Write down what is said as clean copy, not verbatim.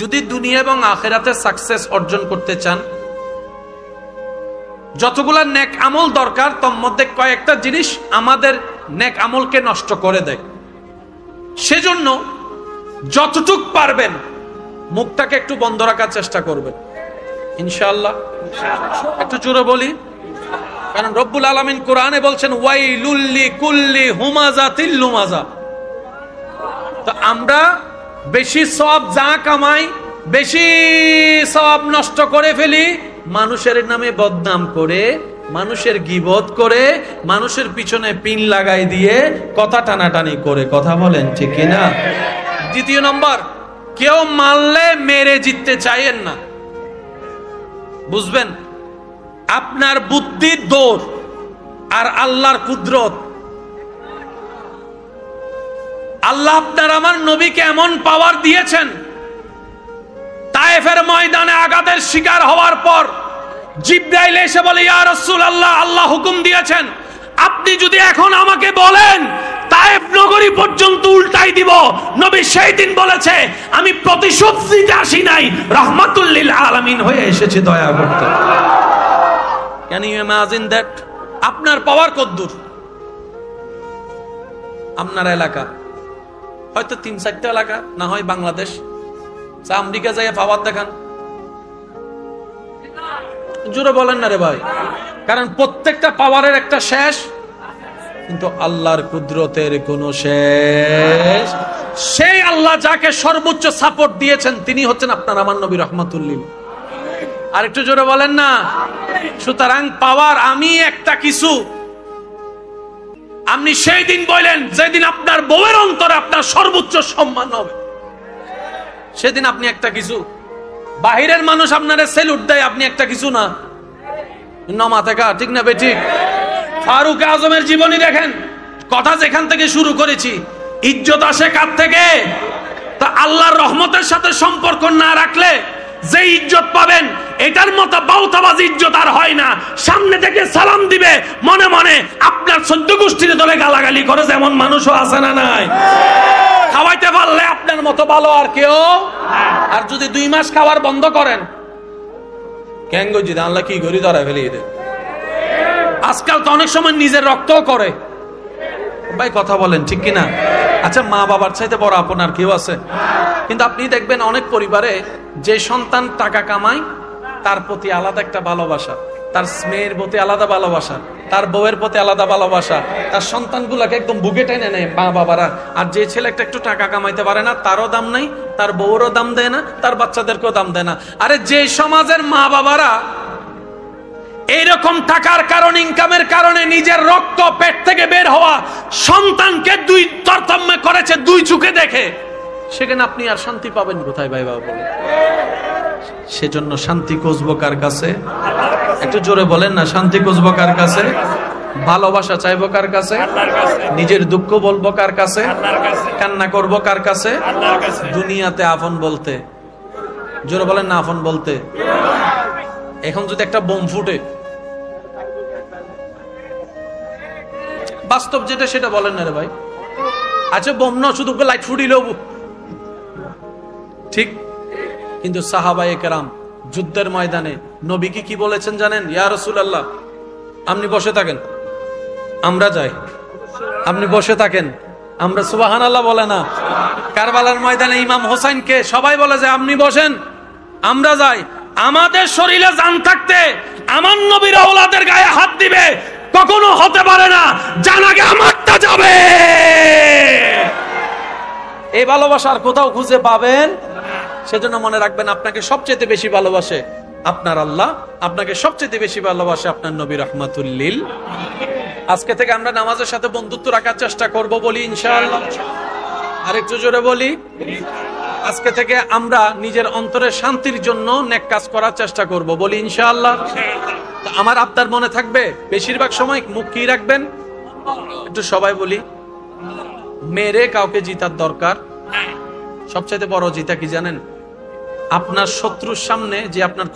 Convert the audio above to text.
যদি দুনিয়া এবং আখিরাতে সাকসেস অর্জন করতে চান, যতগুলা নেক আমল দরকার তার মধ্যে কয়েকটা জিনিস আমাদের নেক আমলকে নষ্ট করে দেয়। সেজন্য যতটুক পারবেন মুখটাকে একটু বন্ধ রাখার চেষ্টা করবেন ইনশাআল্লাহ। একটু জোরে বলি, কারণ রব্বুল আলামিন কোরআনে বলছেন ওয়াইলুল লিকুল্লি হুমাযাতিল লুমাযা। তো আমরা বেশি সওয়াব যা কামাই, বেশি সওয়াব নষ্ট করে ফেলি, মানুষের নামে বদনাম করে, মানুষের গীবত করে, মানুষের পিছনে পিন লাগাই দিয়ে কথা টানাটানি করে। কথা বলেন ঠিক কিনা? দ্বিতীয় নম্বর, কেউ মারলে মেরে জিততে চাইেন না। বুঝবেন, আপনার বুদ্ধির দৌড় আর আল্লাহর কুদরত। আল্লাহ আপনার আমার নবীকে এমন পাওয়ার দিয়েছেন, তায়েফের ময়দানে আঘাতের শিকার হওয়ার পর জিবরাইল এসে বলে, ইয়া রাসূলুল্লাহ, আল্লাহ হুকুম দিয়েছেন আপনি যদি এখন আমাকে বলেন তায়েফ নগরী পর্যন্ত উল্টাই দিব। নবী সেই দিন বলেছে, আমি প্রতিশোধ নিতে আসি নাই, রাহমাতুল লিল আলামিন হয়ে এসেছি দয়া করতে। Can you imagine that? আপনার পাওয়ার কতদূর? আপনার এলাকা হয়তো ৩-৪টা এলাকা, না হয় বাংলাদেশ, আমেরিকা যাইয়া পাওয়ার দেখান। জোরে বলেন না রে ভাই, কারণ প্রত্যেকটা পাওয়ারের একটা শেষ, কিন্তু আল্লাহর কুদরতের কোনো শেষ। সেই আল্লাহ যাকে সর্বোচ্চ সাপোর্ট দিয়েছেন তিনি হচ্ছেন আপনার আমার নবী রাহমাতুল লিল। আর একটু জোরে বলেন না। সুতরাং পাওয়ার আমি একটা কিছু, আপনি সেই দিন বলেন যেদিন আপনার বউয়ের অন্তরে আপনার সর্বোচ্চ সম্মান হবে, সেদিন আপনি একটা কিছু। বাহিরের মানুষ আপনারে সেলুট দেয়, আপনি একটা কিছু না। নমাতেকা ঠিক না বেঠিক? ফারুক আজমের জীবনী দেখেন, কথা যেখান থেকে শুরু করেছি, ইজ্জত আসে কার থেকে? তা আল্লাহর রহমতের সাথে সম্পর্ক না রাখলে যে ইজ্জত পাবেন, এটার মতো বাউতাবাজ ইজ্জত আর হয় না। সামনে থেকে সালাম দিবে, মনে মনে আপনার 14 গোষ্ঠীর দলে গালাগালি করে, যেমন মানুষও আছে না নাই? খাওয়াইতে পারলে আপনার মতো ভালো আর কেউ। আর যদি 2 মাস খাওয়ার বন্ধ করেন, কেন গজি আল্লাহ কি গরি ধরা ফেলিয়ে দেয়। আজকাল তো অনেক সময় নিজের রক্তও করে। ভাই কথা বলেন ঠিক কিনা? আচ্ছা, মা বাবার চাইতে বড় আপনার কেউ আছে? কিন্তু আপনি দেখবেন অনেক পরিবারে যে সন্তান টাকা কামায় তার প্রতি আলাদা একটা ভালোবাসা, তার মেয়ের প্রতি আলাদা ভালোবাসা, তার বউয়ের প্রতি আলাদা ভালোবাসা, তার সন্তানগুলাকে একদম বুকে টেনে নেয় মা বাবারা। আর যে ছেলে একটু টাকা কামাইতে পারে না, তারও দাম নাই, তার বউরও দাম দেয় না, তার বাচ্চাদেরকেও দাম দেয় না। আরে যে সমাজের মা বাবারা এইরকম টাকার কারণে, ইনকামের কারণে নিজের রক্ত পেট থেকে বের হওয়া সন্তানকে 2 তরতম্য করেছে 2 চোখে দেখে, সেখানে আপনি আর শান্তি পাবেন কোথায় ভাই বাবা বলে? সেজন্য শান্তি খুঁজবো কার কাছে? একটু জোরে বলেন না। শান্তি খুঁজবো কার কাছে? ভালোবাসা চাইবো কার কাছে? নিজের দুঃখ বলবো কার কাছে? কান্না করবো কার কাছে? দুনিয়াতে আপন বলতে, জোরে বলেন না, আপন বলতে। এখন যদি একটা বোম ফুটে, বাস্তব যেটা সেটা বলেন না রে ভাই। আচ্ছা, বোম না, শুধু লাইট ফুটিল ঠিক, কিন্তু সাহাবায়ে কেরাম যুদ্ধের ময়দানে নবীকে কি বলেছেন জানেন? ইয়া রাসূলুল্লাহ, আপনি বসে থাকেন, আমরা যাই। আপনি বসে থাকেন, আমরা সুবহানাল্লাহ বলে না? কারবালার ময়দানে ইমাম হোসেনকে সবাই বলে যে আপনি বসেন, আমরা যাই। আমাদের শরীরে জান থাকতে আমার নবীর আওলাদের গায়ে হাত দিবে কখনো হতে পারে না, জান আগে আমারটা যাবে। এই ভালোবাসা আর কোথাও খুঁজে পাবেন? সেজন্য মনে রাখবেন, আপনাকে সবচেয়ে বেশি ভালোবাসে আপনার আল্লাহ, আপনাকে সবচেয়ে বেশি ভালোবাসে আপনার নবী রাহমাতুল লিল। আজকে থেকে আমরা নামাজের সাথে বন্ধুত্ব রাখার চেষ্টা করব, বলি ইনশাআল্লাহ। আর একটু জোরে বলি, আজকে থেকে আমরা নিজের অন্তরের শান্তির জন্য নেক কাজ করার চেষ্টা করব, বলি ইনশাআল্লাহ। আমার আপনার মনে থাকবে বেশিরভাগ সময় মুখ কি রাখবেন? একটু সবাই বলি, মেরে কাউকে জিতার দরকার। সবচাইতে বড় জিতা কি জানেন? আপনার শত্রুর সামনে যে আপনার